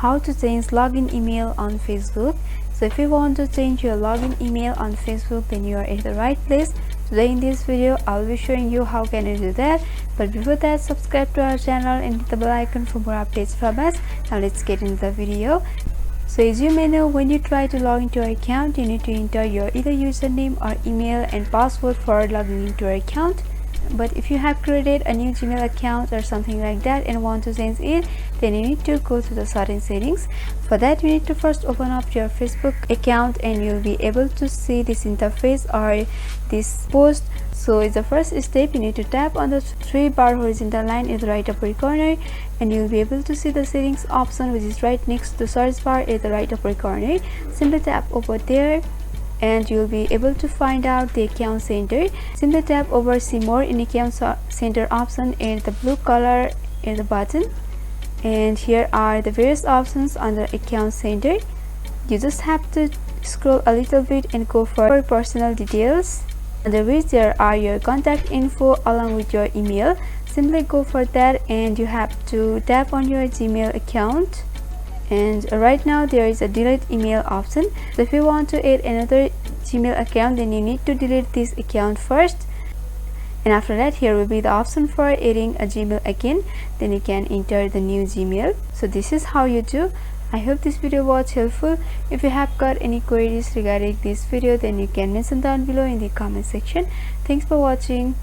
how to change login email on Facebook. So if you want to change your login email on Facebook, then you are at the right place. Today in this video I'll be showing you how can you do that, but before that, subscribe to our channel and hit the bell icon for more updates from us. Now let's get into the video. So as you may know, when you try to log into your account, you need to enter your either username or email and password for logging into your account. But if you have created a new Gmail account or something like that and want to change it, then you need to go to the certain settings. For that, you need to first open up your Facebook account and you'll be able to see this interface or this post. So as the first step, you need to tap on the 3-bar horizontal line in the right upper corner and you'll be able to see the settings option, which is right next to search bar at the right upper corner. Simply tap over there and you'll be able to find out the account center. Simply tap over see more in account center option in the blue color in the button, and here are the various options under account center. You just have to scroll a little bit and go for personal details, under which there are your contact info along with your email. Simply go for that and you have to tap on your Gmail account. And right now there is a delete email option. So if you want to add another Gmail account, then you need to delete this account first, and after that here will be the option for adding a Gmail again. Then you can enter the new Gmail. So this is how you do. I hope this video was helpful. If you have got any queries regarding this video, then you can mention down below in the comment section. Thanks for watching.